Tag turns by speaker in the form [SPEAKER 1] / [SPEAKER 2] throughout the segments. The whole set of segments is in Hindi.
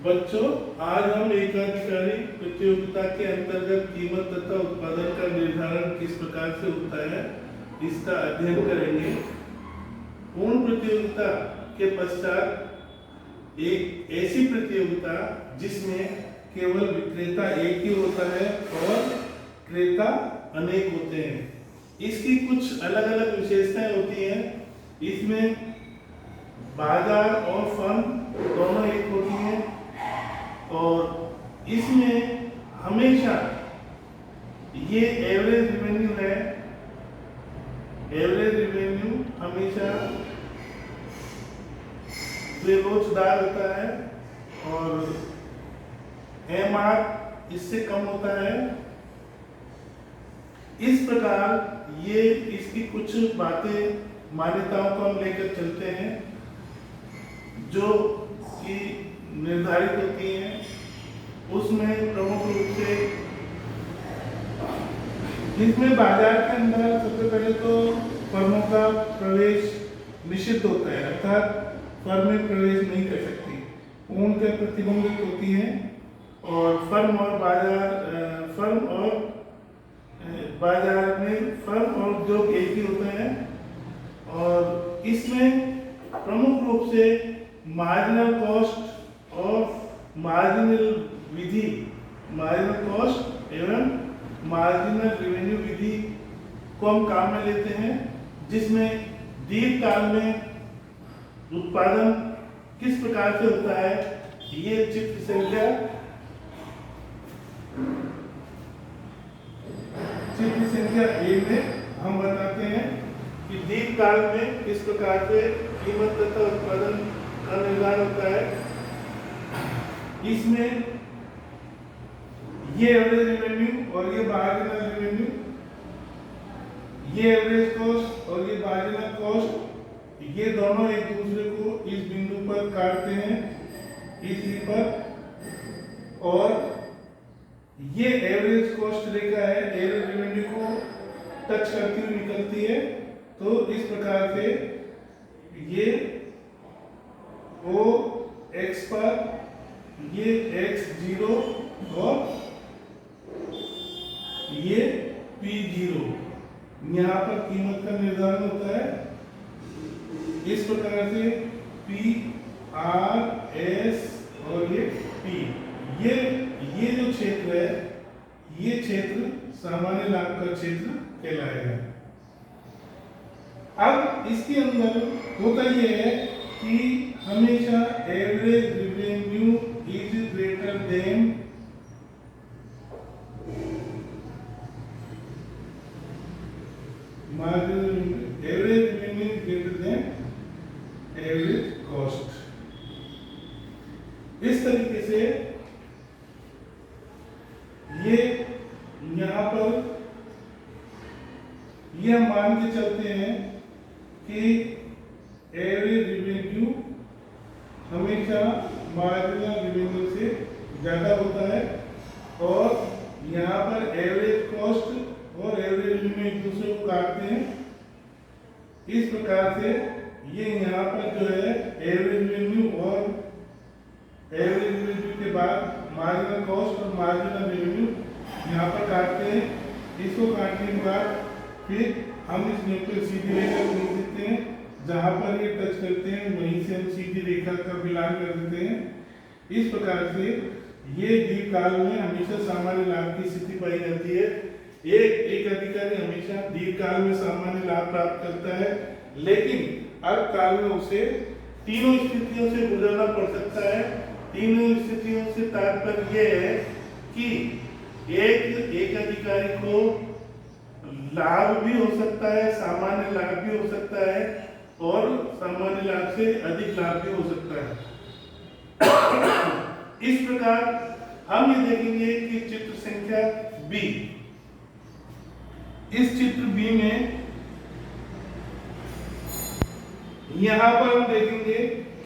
[SPEAKER 1] बच्चों, आज हम एकाधिकारी प्रतियोगिता के अंतर्गत कीमत तथा उत्पादन का निर्धारण किस प्रकार से होता है इसका अध्ययन करेंगे। पूर्ण प्रतियोगिता के पश्चात एक ऐसी प्रतियोगिता जिसमें केवल विक्रेता एक ही होता है और क्रेता अनेक होते हैं। इसकी कुछ अलग अलग विशेषताएं होती हैं। इसमें बाजार और फर्म दोनों एक होती हैं और इसमें हमेशा ये एवरेज रेवेन्यू है। एवरेज रेवेन्यू हमेशा बेरोजगार होता है और एमआर इससे कम होता है। इस प्रकार ये इसकी कुछ बातें मान्यताओं को हम लेकर चलते हैं जो कि निर्धारित होती हैं। उसमें प्रमुख रूप से जिसमें बाजार के अंदर सबसे पहले तो फर्मों का प्रवेश निषिद्ध होता है, अर्थात फर्में प्रवेश नहीं कर सकती, पूर्णतः प्रतिबंधित होती हैं। और फर्म और बाजार में फर्म और उद्योग एक ही होता है। और इसमें प्रमुख रूप से मार्जिनल कॉस्ट और मार्जिनल विधि, मार्जिनल कॉस्ट एवं मार्जिनल रेवेन्यू विधि को हम काम में लेते हैं, जिसमें दीर्घकाल में उत्पादन किस प्रकार से होता है ये चित्र संख्या ए में हम बताते हैं कि दीर्घकाल में किस प्रकार से कीमत तथा उत्पादन का निर्धारण होता है। इसमें ये एवरेज रेवेन्यू और ये मार्जिनल रेवेन्यू, ये एवरेज कॉस्ट और ये मार्जिनल कॉस्ट, ये दोनों एक दूसरे को इस बिंदु पर काटते हैं, इस पर, और ये एवरेज कॉस्ट रेखा है, एवरेज रेवेन्यू को टच करती हुई निकलती है। तो इस प्रकार से ये ओ एक्स पर, ये x0 और ये P0, यहाँ पर कीमत का निर्धारण होता है। इस प्रकार से P, R, S और ये P, ये जो क्षेत्र है ये क्षेत्र सामान्य लाभ का क्षेत्र कहलाएगा। अब इसके अंदर होता यह है कि हमेशा average revenue is greater than marginal, average revenue is greater than average cost. इस तरीके से ये यहाँ पर ये हम मान के चलते हैं कि एवरेज रेवेन्यू हमेशा मार्जिनल रेवेन्यू से ज़्यादा होता है और यहाँ पर एवरेज कॉस्ट और एवरेज रेवेन्यू एक दूसरे को काटते हैं। इस प्रकार से ये यहाँ पर जो है एवरेज रेवेन्यू और एवरेज रेवेन्यू के बाद मार्जिनल कॉस्ट और मार्जिनल रेवेन्यू यहाँ पर काटते हैं। इसको काटने के बाद फिर हम इस न्यूक्लियर सीधी रेखा को लिख देते हैं, जहाँ पर ये टच करते हैं वहीं से हम सीधी रेखा का मिलान कर देते हैं। इस प्रकार से ये दीर्घकाल में हमेशा सामान्य लाभ की स्थिति पाई जाती है। एक अधिकारी हमेशा दीर्घकाल में सामान्य लाभ प्राप्त करता है, लेकिन अल्पकाल में उसे तीनों स्थितियों से गुजरना पड़ सकता है। तीनों स्थितियों से तात्पर्य यह है कि एक अधिकारी को लाभ भी हो सकता है, सामान्य लाभ भी हो सकता है और सामान्य लाभ से अधिक लाभ भी हो सकता है। इस प्रकार हम ये देखेंगे कि चित्र संख्या बी, इस चित्र बी में यहां पर हम देखेंगे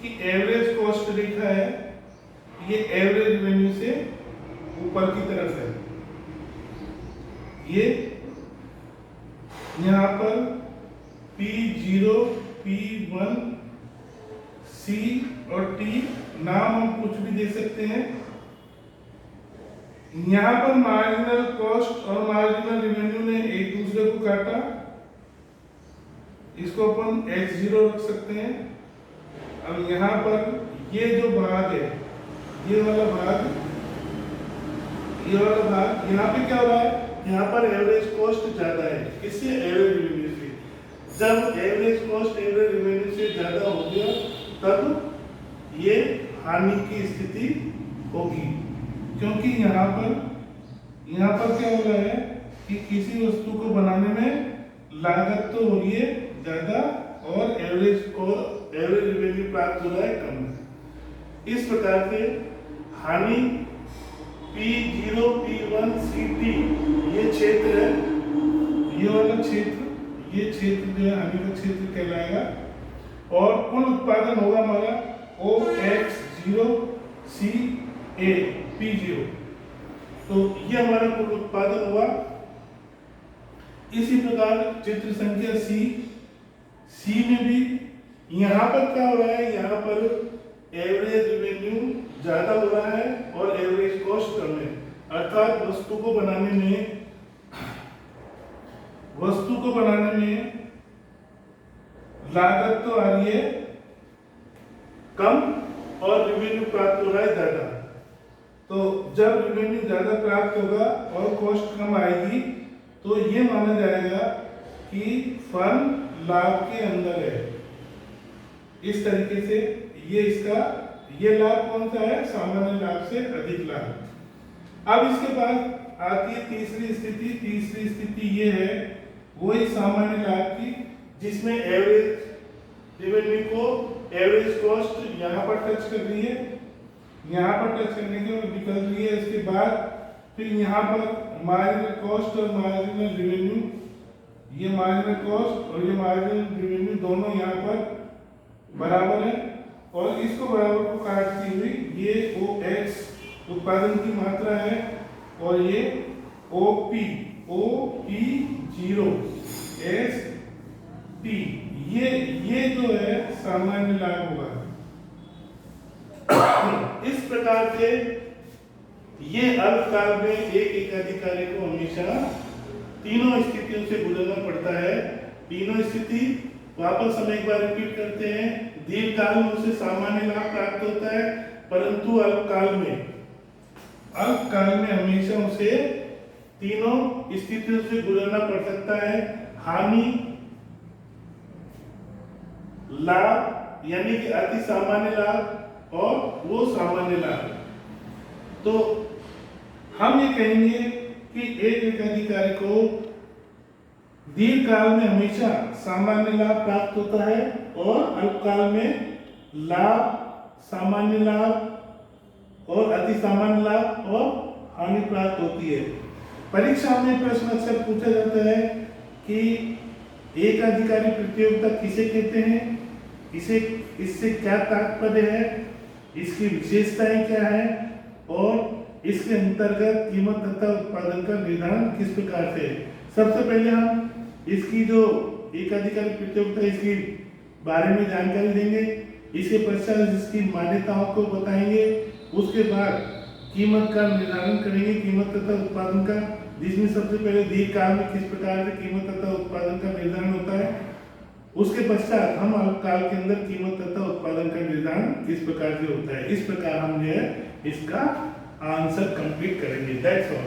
[SPEAKER 1] कि एवरेज कॉस्ट रेखा है, ये एवरेज रेवेन्यू से ऊपर की तरफ है। ये यहाँ पर P0, P1, C और T नाम हम कुछ भी दे सकते हैं। यहाँ पर मार्जिनल कॉस्ट और मार्जिनल रेवेन्यू ने एक दूसरे को काटा, इसको अपन X0 रख सकते हैं। अब यहाँ पर ये जो भाग है, ये वाला भाग यहाँ पे क्या हो रहा है, यहाँ पर एवरेज कॉस्ट ज्यादा है, किससे? एवरेज रेवेन्यू से। जब एवरेज कॉस्ट एवरेज रेवेन्यू से ज्यादा हो गया तब ये हानि की स्थिति होगी, क्योंकि यहाँ पर क्या हो रहा है कि किसी वस्तु को बनाने में लागत तो हो रही है ज्यादा और एवरेज रेवेन्यू प्राप्त हो रहा है कम। इस प्रकार से हानि P0 P1 CT ये क्षेत्र है, ये वाला क्षेत्र, ये क्षेत्र जो है हानि का क्षेत्र कहलाएगा। और कुल उत्पादन होगा हमारा OX0 CA P0, तो ये हमारा कुल उत्पादन हुआ। इसी प्रकार चित्र संख्या C में भी यहाँ पर क्या हो रहा है, यहाँ पर एवरेज रेवेन्यू ज्यादा हो रहा है और एवरेज कॉस्ट कम है, अर्थात वस्तु को बनाने में लागत तो आ रही है कम और रेवेन्यू प्राप्त हो रहा है ज्यादा। तो जब रेवेन्यू ज्यादा प्राप्त होगा और कॉस्ट कम आएगी तो ये माना जाएगा कि फर्म लाभ के अंदर है। इस तरीके से ये लाभ कौन सा है? सामान्य लाभ से अधिक लाभ। अब इसके बाद आती है तीसरी स्थिति ये है वही सामान्य लाभ की, जिसमें एवरेज रेवेन्यू को एवरेज कॉस्ट यहाँ पर टच कर रही है, यहाँ पर टच करने के बाद निकल रही है। इसके बाद फिर यहाँ पर मार्जिनल कॉस्ट और मार्जिनल रेवेन्यू, ये मार्जिनल कॉस्ट और ये मार्जिनल रेवेन्यू दोनों यहाँ पर बराबर है और इसको बराबर को काटती हुई ये OX उत्पादन की मात्रा है और ये OP0 ST ये जो है सामान्य लाभ होगा। इस प्रकार से ये अल्पकाल में एक अधिकारी को हमेशा तीनों स्थितियों से गुजरना पड़ता है। तीनों स्थिति वापस हम एक बार रिपीट करते हैं। दीर्घकाल में उसे सामान्य लाभ प्राप्त होता है, परंतु अल्पकाल में हमेशा उसे तीनों स्थितियों से गुजरना पड़ सकता है। हानि, लाभ यानी कि अति सामान्य लाभ और वो सामान्य लाभ। तो हम ये कहेंगे कि एक अधिकारी को दीर्घकाल में हमेशा सामान्य लाभ प्राप्त होता है और अल्पकाल में लाभ, सामान्य लाभ और अति सामान्य लाभ और हानि प्राप्त होती है। परीक्षा में प्रश्न अक्सर पूछा जाता है कि एक अधिकारी प्रतियोगिता किसे कहते हैं, इससे क्या तात्पर्य है, इसकी विशेषताएं क्या है और इसके अंतर्गत कीमत तथा उत्पादन का निर्धारण किस प्रकार से है। सबसे पहले हम इसकी जो एक अधिकारी प्रतियोगिता इसकी बारे में जानकारी देंगे, इसके पश्चात इसकी मान्यताओं को बताएंगे, उसके बाद कीमत का निर्धारण करेंगे, कीमत तथा उत्पादन का, जिसमें सबसे पहले दीर्घकाल में किस प्रकार से कीमत तथा उत्पादन का निर्धारण होता है। उसके पश्चात हम अल्पकाल के अंदर कीमत तथा उत्पादन का निर्धारण किस प्रकार से होता है। इस प्रकार हम जो है इसका आंसर कंप्लीट करेंगे। That's all.